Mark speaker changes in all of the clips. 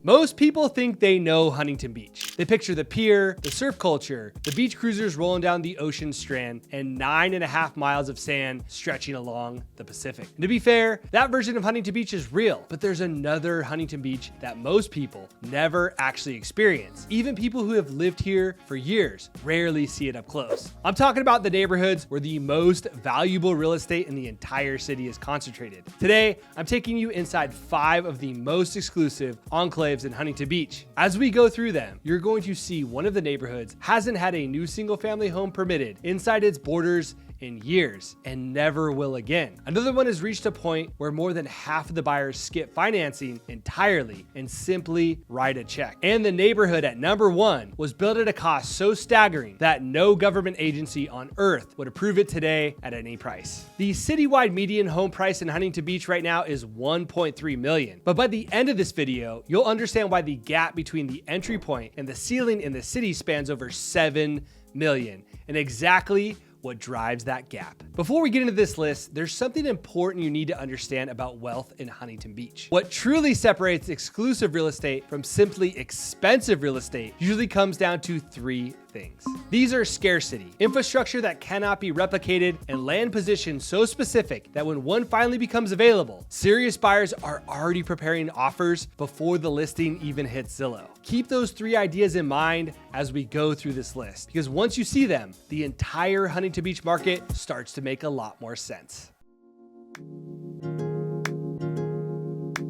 Speaker 1: Most people think they know Huntington Beach. They picture the pier, the surf culture, the beach cruisers rolling down the ocean strand, and 9.5 miles of sand stretching along the Pacific. And to be fair, that version of Huntington Beach is real, but there's another Huntington Beach that most people never actually experience. Even people who have lived here for years rarely see it up close. I'm talking about the neighborhoods where the most valuable real estate in the entire city is concentrated. Today, I'm taking you inside 5 of the most exclusive enclaves in Huntington Beach. As we go through them, you're going to see one of the neighborhoods hasn't had a new single-family home permitted inside its borders in years and never will again. Another one has reached a point where more than half of the buyers skip financing entirely and simply write a check. And the neighborhood at number 1 was built at a cost so staggering that no government agency on earth would approve it today at any price. The citywide median home price in Huntington Beach right now is $1.3 million. But by the end of this video, you'll understand why the gap between the entry point and the ceiling in the city spans over $7 million and exactly what drives that gap. Before we get into this list, there's something important you need to understand about wealth in Huntington Beach. What truly separates exclusive real estate from simply expensive real estate usually comes down to 3 things. These are scarcity, infrastructure that cannot be replicated, and land position so specific that when one finally becomes available, serious buyers are already preparing offers before the listing even hits Zillow. Keep those 3 ideas in mind as we go through this list, because once you see them, the entire Huntington Beach market starts to make a lot more sense.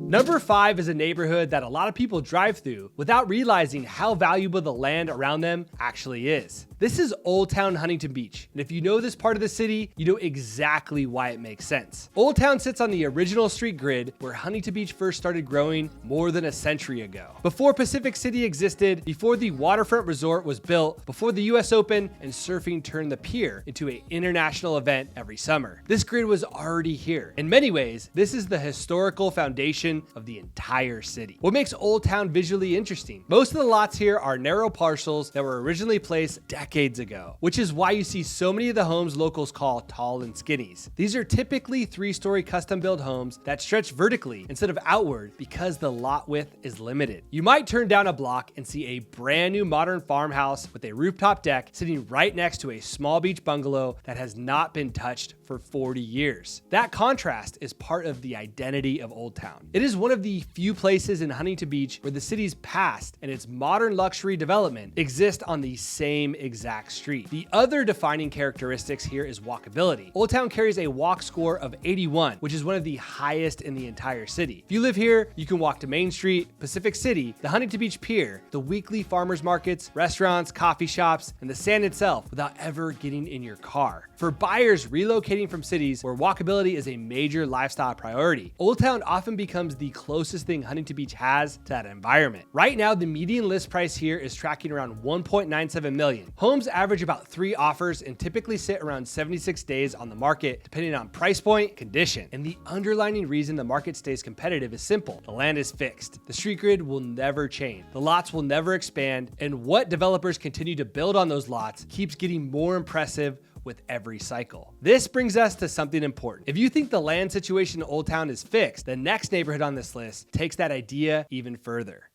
Speaker 1: Number 5 is a neighborhood that a lot of people drive through without realizing how valuable the land around them actually is. This is Oldtown, Huntington Beach, and if you know this part of the city, you know exactly why it makes sense. Oldtown sits on the original street grid where Huntington Beach first started growing more than a century ago. Before Pacific City existed, before the waterfront resort was built, before the US Open and surfing turned the pier into an international event every summer. This grid was already here. In many ways, this is the historical foundation of the entire city. What makes Oldtown visually interesting? Most of the lots here are narrow parcels that were originally placed decades ago, which is why you see so many of the homes locals call tall and skinnies. These are typically 3-story custom-built homes that stretch vertically instead of outward because the lot width is limited. You might turn down a block and see a brand new modern farmhouse with a rooftop deck sitting right next to a small beach bungalow that has not been touched for 40 years. That contrast is part of the identity of Oldtown. It is one of the few places in Huntington Beach where the city's past and its modern luxury development exist on the same exact street. The other defining characteristics here is walkability. Oldtown carries a walk score of 81, which is one of the highest in the entire city. If you live here, you can walk to Main Street, Pacific City, the Huntington Beach Pier, the weekly farmers markets, restaurants, coffee shops, and the sand itself without ever getting in your car. For buyers relocating from cities where walkability is a major lifestyle priority, Oldtown often becomes the closest thing Huntington Beach has to that environment. Right now, the median list price here is tracking around $1.97 million. Homes average about 3 offers and typically sit around 76 days on the market, depending on price point, condition. And the underlying reason the market stays competitive is simple. The land is fixed. The street grid will never change. The lots will never expand. And what developers continue to build on those lots keeps getting more impressive with every cycle. This brings us to something important. If you think the land situation in Oldtown is fixed, the next neighborhood on this list takes that idea even further.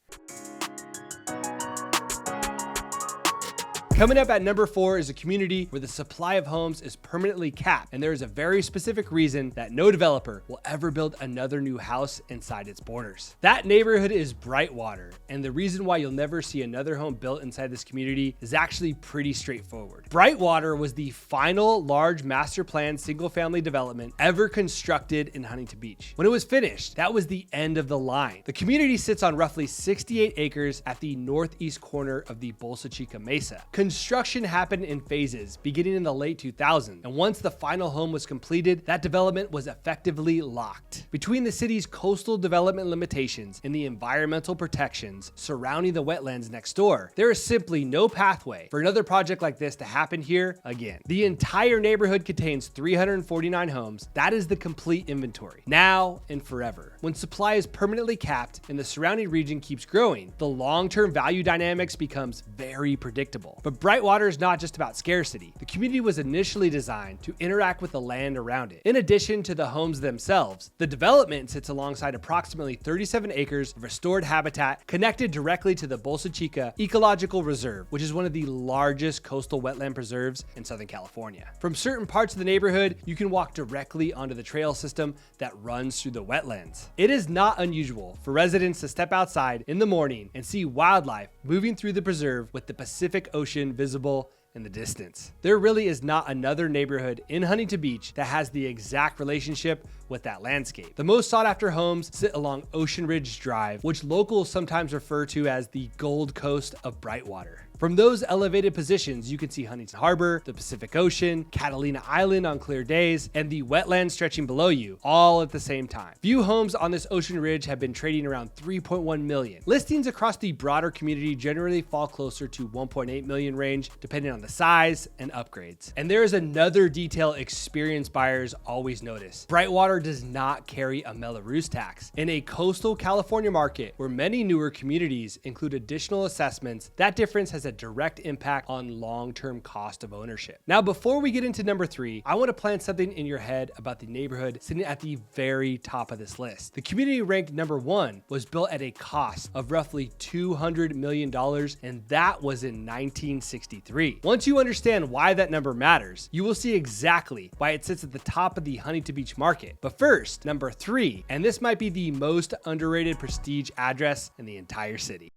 Speaker 1: Coming up at number 4 is a community where the supply of homes is permanently capped, and there is a very specific reason that no developer will ever build another new house inside its borders. That neighborhood is Brightwater, and the reason why you'll never see another home built inside this community is actually pretty straightforward. Brightwater was the final large master plan single-family development ever constructed in Huntington Beach. When it was finished, that was the end of the line. The community sits on roughly 68 acres at the northeast corner of the Bolsa Chica Mesa. Construction happened in phases beginning in the late 2000s, and once the final home was completed, that development was effectively locked. Between the city's coastal development limitations and the environmental protections surrounding the wetlands next door, there is simply no pathway for another project like this to happen here again. The entire neighborhood contains 349 homes. That is the complete inventory, now and forever. When supply is permanently capped and the surrounding region keeps growing, the long-term value dynamics becomes very predictable. But Brightwater is not just about scarcity. The community was initially designed to interact with the land around it. In addition to the homes themselves, the development sits alongside approximately 37 acres of restored habitat connected directly to the Bolsa Chica Ecological Reserve, which is one of the largest coastal wetland preserves in Southern California. From certain parts of the neighborhood, you can walk directly onto the trail system that runs through the wetlands. It is not unusual for residents to step outside in the morning and see wildlife moving through the preserve with the Pacific Ocean visible in the distance. There really is not another neighborhood in Huntington Beach that has the exact relationship with that landscape. The most sought after homes sit along Ocean Ridge Drive, which locals sometimes refer to as the Gold Coast of Brightwater. From those elevated positions, you can see Huntington Harbor, the Pacific Ocean, Catalina Island on clear days, and the wetlands stretching below you, all at the same time. Few homes on this ocean ridge have been trading around 3.1 million. Listings across the broader community generally fall closer to 1.8 million range, depending on the size and upgrades. And there is another detail experienced buyers always notice. Brightwater does not carry a Melrose tax. In a coastal California market where many newer communities include additional assessments, that difference has a direct impact on long-term cost of ownership. Now, before we get into number 3, I want to plant something in your head about the neighborhood sitting at the very top of this list. The community ranked number 1 was built at a cost of roughly $200 million, and that was in 1963. Once you understand why that number matters, you will see exactly why it sits at the top of the Huntington Beach market. But first, number 3, and this might be the most underrated prestige address in the entire city.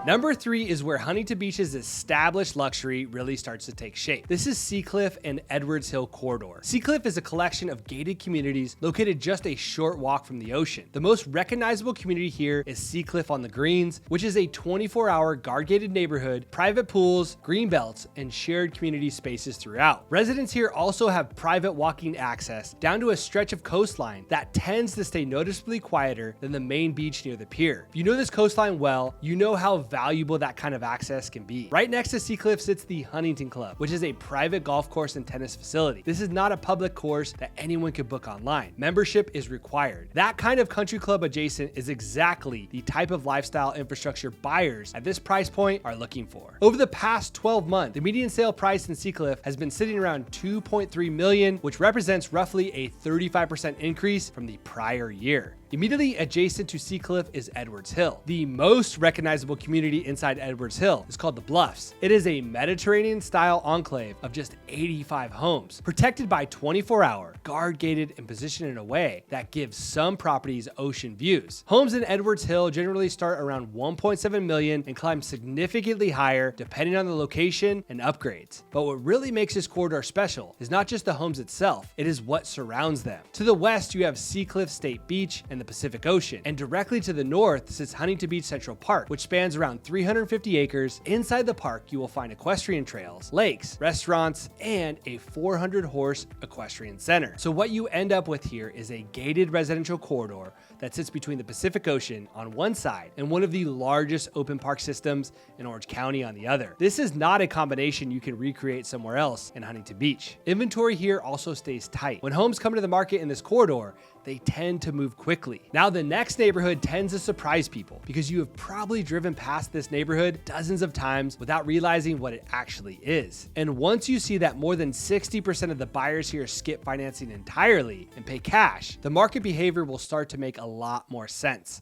Speaker 1: Number 3 is where Huntington Beach's established luxury really starts to take shape. This is Seacliff and Edwards Hill corridor. Seacliff is a collection of gated communities located just a short walk from the ocean. The most recognizable community here is Seacliff on the Greens, which is a 24-hour guard-gated neighborhood, private pools, green belts, and shared community spaces throughout. Residents here also have private walking access down to a stretch of coastline that tends to stay noticeably quieter than the main beach near the pier. If you know this coastline well, you know how valuable that kind of access can be. Right next to Seacliff sits the Huntington Club, which is a private golf course and tennis facility. This is not a public course that anyone can book online. Membership is required. That kind of country club adjacent is exactly the type of lifestyle infrastructure buyers at this price point are looking for. Over the past 12 months, the median sale price in Seacliff has been sitting around $2.3 million, which represents roughly a 35% increase from the prior year. Immediately adjacent to Seacliff is Edwards Hill. The most recognizable community inside Edwards Hill is called the Bluffs. It is a Mediterranean-style enclave of just 85 homes, protected by 24-hour, guard-gated, and positioned in a way that gives some properties ocean views. Homes in Edwards Hill generally start around 1.7 million and climb significantly higher depending on the location and upgrades. But what really makes this corridor special is not just the homes itself, it is what surrounds them. To the west, you have Seacliff State Beach and the Pacific Ocean, and directly to the north sits Huntington Beach Central Park, which spans around 350 acres. Inside the park, you will find equestrian trails, lakes, restaurants, and a 400-horse equestrian center. So what you end up with here is a gated residential corridor that sits between the Pacific Ocean on one side and one of the largest open park systems in Orange County on the other. This is not a combination you can recreate somewhere else in Huntington Beach. Inventory here also stays tight. When homes come to the market in this corridor, they tend to move quickly. Now, the next neighborhood tends to surprise people because you have probably driven past this neighborhood dozens of times without realizing what it actually is. And once you see that more than 60% of the buyers here skip financing entirely and pay cash, the market behavior will start to make a lot more sense.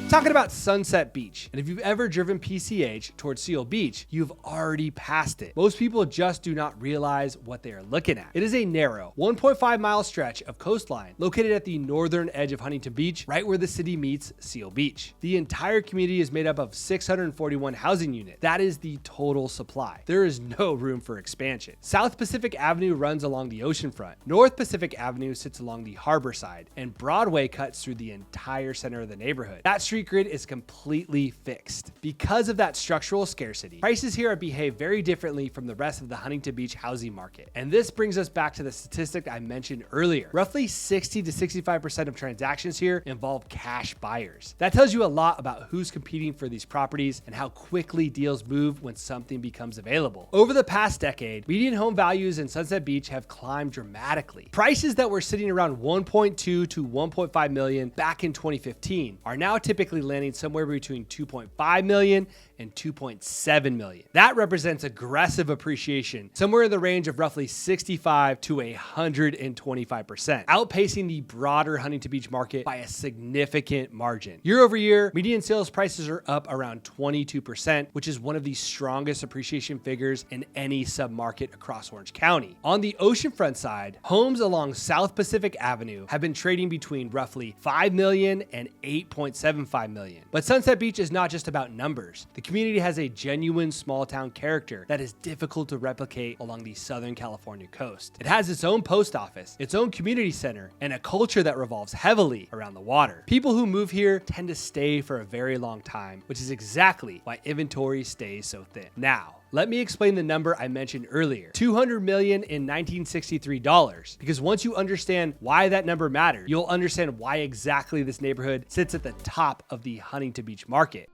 Speaker 1: Talking about Sunset Beach, and if you've ever driven PCH towards Seal Beach, you've already passed it. Most people just do not realize what they are looking at. It is a narrow 1.5 mile stretch of coastline located at the northern edge of Huntington Beach, right where the city meets Seal Beach. The entire community is made up of 641 housing units. That is the total supply. There is no room for expansion. South Pacific Avenue runs along the oceanfront. North Pacific Avenue sits along the harbor side, and Broadway cuts through the entire center of the neighborhood. That street street grid is completely fixed. Because of that structural scarcity, prices here behave very differently from the rest of the Huntington Beach housing market. And this brings us back to the statistic I mentioned earlier. Roughly 60 to 65% of transactions here involve cash buyers. That tells you a lot about who's competing for these properties and how quickly deals move when something becomes available. Over the past decade, median home values in Sunset Beach have climbed dramatically. Prices that were sitting around 1.2 to 1.5 million back in 2015 are now typically landing somewhere between 2.5 million and 2.7 million. That represents aggressive appreciation, somewhere in the range of roughly 65 to 125%, outpacing the broader Huntington Beach market by a significant margin. Year over year, median sales prices are up around 22%, which is one of the strongest appreciation figures in any submarket across Orange County. On the oceanfront side, homes along South Pacific Avenue have been trading between roughly 5 million and 8.75 million. But Sunset Beach is not just about numbers. The community has a genuine small town character that is difficult to replicate along the Southern California coast. It has its own post office, its own community center, and a culture that revolves heavily around the water. People who move here tend to stay for a very long time, which is exactly why inventory stays so thin. Now, let me explain the number I mentioned earlier, $200 million in 1963 dollars, because once you understand why that number matters, you'll understand why exactly this neighborhood sits at the top of the Huntington Beach market.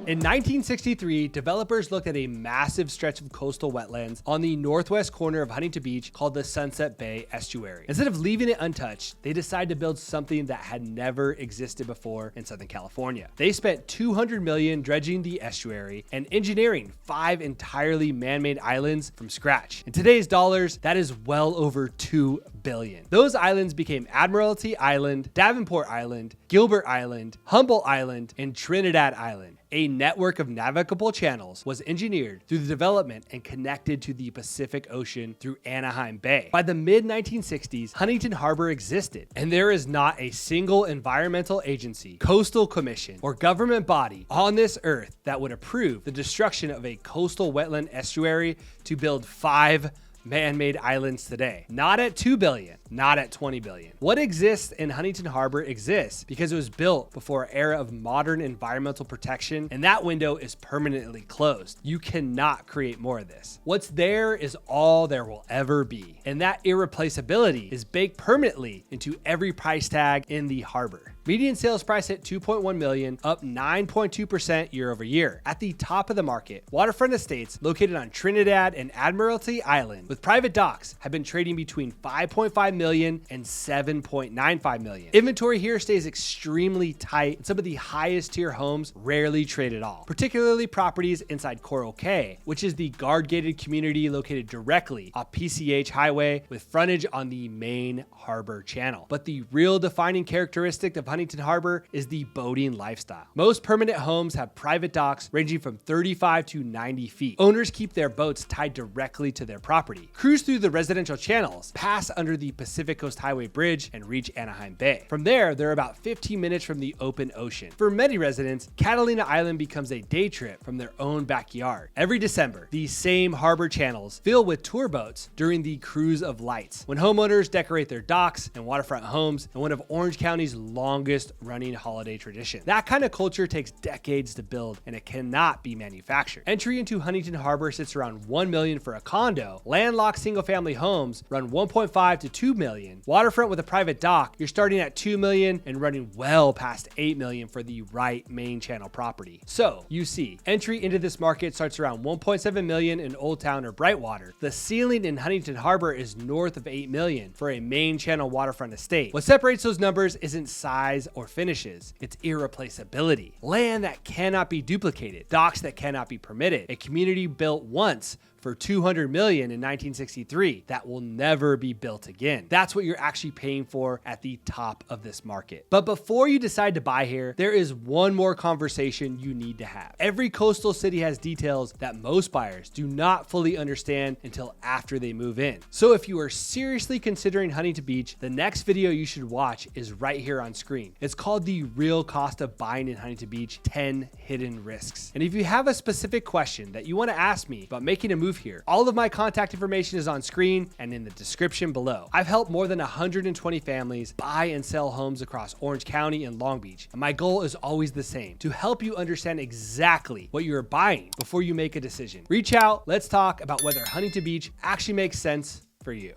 Speaker 1: In 1963, developers looked at a massive stretch of coastal wetlands on the northwest corner of Huntington Beach called the Sunset Bay Estuary. Instead of leaving it untouched, they decided to build something that had never existed before in Southern California. They spent $200 million dredging the estuary and engineering 5 entirely man-made islands from scratch. In today's dollars, that is well over $2 billion. Those islands became Admiralty Island, Davenport Island, Gilbert Island, Humboldt Island, and Trinidad Island. A network of navigable channels was engineered through the development and connected to the Pacific Ocean through Anaheim Bay. By the mid-1960s, Huntington Harbor existed, and there is not a single environmental agency, coastal commission, or government body on this earth that would approve the destruction of a coastal wetland estuary to build 5 man-made islands today. Not at 2 billion, not at 20 billion. What exists in Huntington Harbor exists because it was built before an era of modern environmental protection, and that window is permanently closed. You cannot create more of this. What's there is all there will ever be, and that irreplaceability is baked permanently into every price tag in the harbor. Median sales price hit $2.1 million, up 9.2% year over year. At the top of the market, waterfront estates located on Trinidad and Admiralty Island with private docks have been trading between $5.5 million and $7.95 million. Inventory here stays extremely tight, and some of the highest tier homes rarely trade at all, particularly properties inside Coral Cay, which is the guard-gated community located directly off PCH Highway with frontage on the main harbor channel. But the real defining characteristic of Huntington Harbor is the boating lifestyle. Most permanent homes have private docks ranging from 35 to 90 feet. Owners keep their boats tied directly to their property, cruise through the residential channels, pass under the Pacific Coast Highway Bridge, and reach Anaheim Bay. From there, they're about 15 minutes from the open ocean. For many residents, Catalina Island becomes a day trip from their own backyard. Every December, these same harbor channels fill with tour boats during the Cruise of Lights, when homeowners decorate their docks and waterfront homes in one of Orange County's longest running holiday tradition. That kind of culture takes decades to build, and it cannot be manufactured. Entry into Huntington Harbor sits around $1 million for a condo. Landlocked single-family homes run $1.5 to $2 million. Waterfront with a private dock, you're starting at $2 million and running well past $8 million for the right main channel property. So you see, entry into this market starts around $1.7 million in Oldtown or Brightwater. The ceiling in Huntington Harbor is north of $8 million for a main channel waterfront estate. What separates those numbers isn't size or finishes, it's irreplaceability. Land that cannot be duplicated, docks that cannot be permitted, a community built once for $200 million in 1963 that will never be built again. That's what you're actually paying for at the top of this market. But before you decide to buy here, there is one more conversation you need to have. Every coastal city has details that most buyers do not fully understand until after they move in. So if you are seriously considering Huntington Beach, the next video you should watch is right here on screen. It's called The Real Cost of Buying in Huntington Beach, 10 Hidden Risks. And if you have a specific question that you want to ask me about making a move move here. All of my contact information is on screen and in the description below. I've helped more than 120 families buy and sell homes across Orange County and Long Beach, and my goal is always the same: to help you understand exactly what you're buying before you make a decision. Reach out, let's talk about whether Huntington Beach actually makes sense for you.